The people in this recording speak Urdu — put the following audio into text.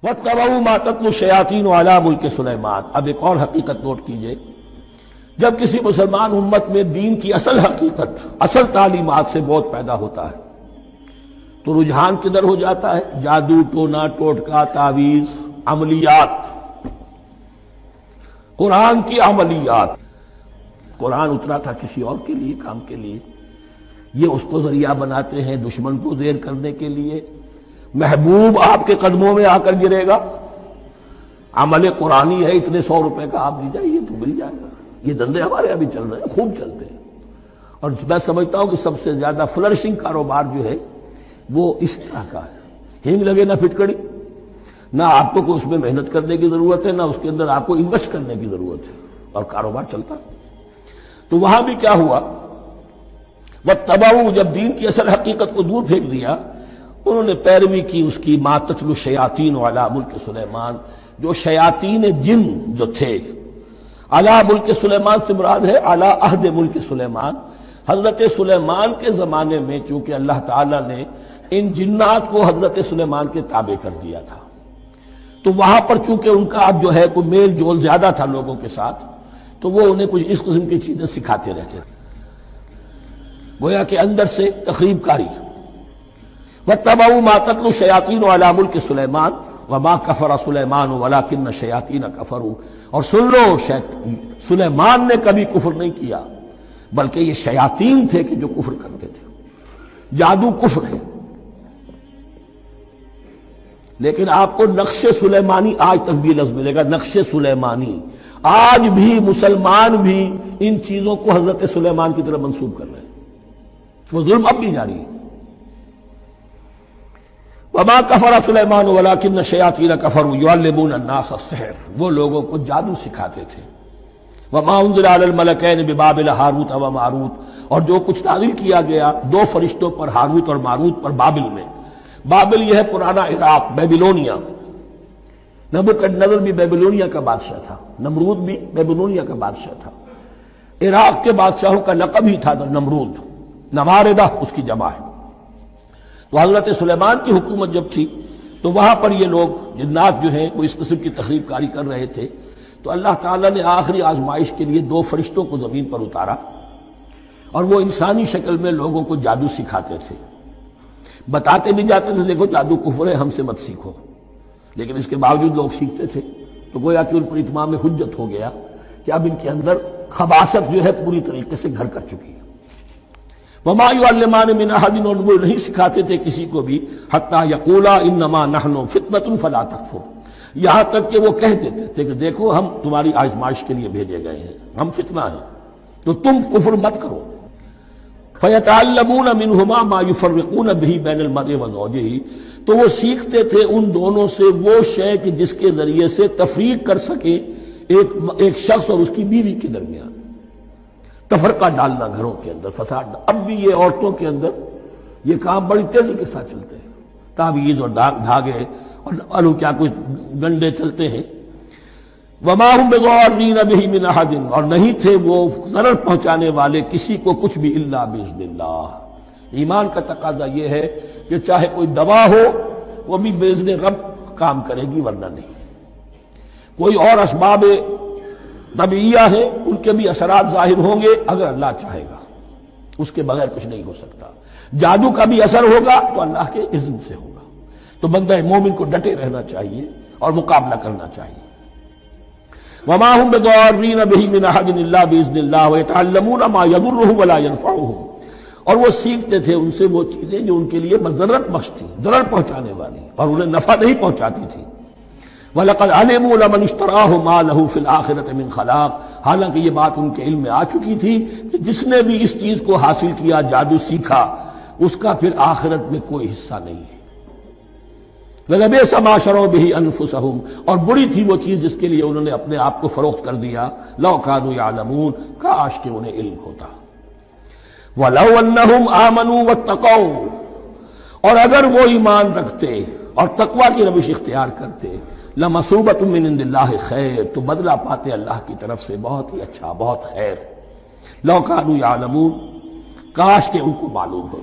وَاتَّبَعُوا مَا تَتْلُو الشَّيَاطِينُ عَلَىٰ مُلْكِ سُلَیمان۔ اب ایک اور حقیقت نوٹ کیجئے، جب کسی مسلمان امت میں دین کی اصل حقیقت، اصل تعلیمات سے بہت پیدا ہوتا ہے تو رجحان کدھر ہو جاتا ہے؟ جادو، ٹونا، ٹوٹکا، تعویذ، عملیات، قرآن کی عملیات۔ قرآن اترا تھا کسی اور کے لیے، کام کے لیے، یہ اس کو ذریعہ بناتے ہیں دشمن کو دیر کرنے کے لیے۔ محبوب آپ کے قدموں میں آ کر گرے گا، عمل قرآنی ہے، اتنے 100 روپے کا آپ دی جائیے تو مل جائے گا۔ یہ دندے ہمارے یہاں بھی چل رہے ہیں، خوب چلتے ہیں، اور میں سمجھتا ہوں کہ سب سے زیادہ فلرشنگ کاروبار جو ہے وہ اس طرح کا ہے۔ ہینگ لگے نہ پھٹکڑی، نہ آپ کو کوئی اس میں محنت کرنے کی ضرورت ہے، نہ اس کے اندر آپ کو انویسٹ کرنے کی ضرورت ہے، اور کاروبار چلتا۔ تو وہاں بھی کیا ہوا، وَاتَّبَعُوا، جب دین کی اصل حقیقت کو دور پھینک دیا، انہوں نے پیروی کی اس کی مَا تَتْلُو الشَّیَاطِینُ عَلَىٰ مُلْکِ سُلَیمان، جو شیاطین جن جو تھے۔ عَلَىٰ ملک سلیمان سے مراد ہے عَلَىٰ عہد ملک سلیمان، حضرت سلیمان کے زمانے میں چونکہ اللہ تعالیٰ نے ان جنات کو حضرت سلیمان کے تابع کر دیا تھا، تو وہاں پر چونکہ ان کا اب جو ہے کوئی میل جول زیادہ تھا لوگوں کے ساتھ، تو وہ انہیں کچھ اس قسم کی چیزیں سکھاتے رہتے تھے، گویا کہ اندر سے تخریب کاری۔ وَاتَّبَعُوا مَا تَتْلُو الشَّیَاطِینُ عَلَىٰ مُلْکِ سُلَیمان وَمَا كَفَرَ سُلَیمَانُ وَلَٰكِنَّ الشَّیَاطِینَ کَفَرُوا۔ اور سن لو، سلیمان نے کبھی کفر نہیں کیا، بلکہ یہ شیاطین تھے کہ جو کفر کرتے تھے۔ جادو کفر ہے، لیکن آپ کو نقش سلیمانی آج تک بھی لفظ ملے گا، نقش سلیمانی۔ آج بھی مسلمان بھی ان چیزوں کو حضرت سلیمان کی طرف منسوب کر رہے ہیں، وہ ظلم اب بھی جاری ہے۔ وَمَا كَفَرَ سُلَيْمَانُ وَلَٰكِنَّ الشَّيَاطِينَ كَفَرُوا يُعَلِّمُونَ النَّاسَ السِّحْرَ، وہ لوگوں کو جادو سکھاتے تھے۔ وَمَا أُنزِلَ عَلَى الْمَلَكَيْنِ بِبَابِلَ ہاروت وَمَاروت، اور جو کچھ نازل کیا گیا 2 فرشتوں پر، ہاروت اور ماروت پر، بابل میں۔ بابل یہ ہے پرانا عراق، بیبلونیا۔ نبوکدنضر بھی بیبلونیا کا بادشاہ تھا، نمرود بھی بیبلونیا کا بادشاہ تھا۔ عراق کے بادشاہوں کا لقب ہی تھا نمرود، نماردہ اس کی جمع ہے۔ تو حضرت سلیمان کی حکومت جب تھی تو وہاں پر یہ لوگ جنات جو ہیں وہ اس قسم کی تخریب کاری کر رہے تھے، تو اللہ تعالیٰ نے آخری آزمائش کے لیے 2 فرشتوں کو زمین پر اتارا، اور وہ انسانی شکل میں لوگوں کو جادو سکھاتے تھے، بتاتے بھی جاتے تھے دیکھو جادو کفر ہے، ہم سے مت سیکھو، لیکن اس کے باوجود لوگ سیکھتے تھے، تو گویا کہ ان پر اتمام حجت ہو گیا کہ اب ان کے اندر خباثت جو ہے پوری طریقے سے گھر کر چکی ہے۔ وَمَا يُعَلِّمَانِ مِنْ أَحَدٍ، اور وہ نہیں سکھاتے تھے کسی کو بھی، حَتَّىٰ يَقُولَا إِنَّمَا نَحْنُ فِتْنَةٌ فَلَا تَكْفُرْ، یہاں تک کہ وہ کہہ دیتے تھے کہ دیکھو ہم تمہاری آزمائش کے لیے بھیجے گئے ہیں، ہم فتنہ ہیں، تو تم کفر مت کرو۔ فَيَتَعَلَّمُونَ مِنْهُمَا مَا يُفَرِّقُونَ بِهِ بَيْنَ الْمَرْءِ وَزَوْجِهِ، تو وہ سیکھتے تھے ان دونوں سے وہ شے کہ جس کے ذریعے سے تفریق کر سکے ایک شخص اور اس کی بیوی کے درمیان، تفرقہ ڈالنا گھروں کے اندر، فساد۔ اب بھی یہ عورتوں کے اندر یہ کام بڑی تیزی کے ساتھ چلتے ہیں، تعویذ اور دھاگے اور کیا کچھ گنڈے چلتے ہیں۔ وَمَا هُمْ بِضَارِّينَ بِهِ مِنْ أَحَدٍ، اور نہیں تھے وہ ضرر پہنچانے والے کسی کو کچھ بھی، إِلَّا بِإِذْنِ اللَّهِ۔ ایمان کا تقاضا یہ ہے کہ چاہے کوئی دوا ہو وہ بھی بِإِذْنِ رب کام کرے گی، ورنہ نہیں۔ کوئی اور اسباب طبیعیہ ہیں، ان کے بھی اثرات ظاہر ہوں گے اگر اللہ چاہے گا، اس کے بغیر کچھ نہیں ہو سکتا۔ جادو کا بھی اثر ہوگا تو اللہ کے اذن سے ہوگا۔ تو بندہ مومن کو ڈٹے رہنا چاہیے اور مقابلہ کرنا چاہیے۔ وَمَا هُمْ بِضَارِّينَ بِهِ مِنْ أَحَدٍ إِلَّا بِإِذْنِ اللَّهِ وَيَتَعَلَّمُونَ مَا يَضُرُّهُمْ وَلَا يَنفَعُهُمْ، اور وہ سیکھتے تھے ان سے وہ چیزیں جو ان کے لیے مضرت بخش تھی، ضرر پہنچانے والی، اور انہیں نفع نہیں پہنچاتی تھی۔ وَلَقَدْ عَلِمُوا لَمَنِ اشْتَرَاهُ مَا لَهُ فِي الْآخِرَةِ مِنْ خَلَاقٍ، حالانکہ یہ بات ان کے علم میں آ چکی تھی کہ جس نے بھی اس چیز کو حاصل کیا، جادو سیکھا، اس کا پھر آخرت میں کوئی حصہ نہیں ہے۔ وَلَبِئْسَ مَا شَرَوْا بِهِ أَنفُسَهُمْ، اور بری تھی وہ چیز جس کے لیے انہوں نے اپنے آپ کو فروخت کر دیا۔ لَوْ كَانُوا يَعْلَمُونَ، کاش کہ انہیں علم ہوتا۔ وَلَوْ أَنَّهُمْ آمَنُوا وَاتَّقَوْا، اور اگر وہ ایمان رکھتے اور تقوی کی روش اختیار کرتے، لَمَثُوبَةٌ مِّنْ عِندِ اللَّهِ خَيْرٌ، تو بدلہ پاتے اللہ کی طرف سے بہت ہی اچھا، بہت خیر۔ لَوْ كَانُوا يَعْلَمُونَ، کاش کہ ان کو معلوم ہو۔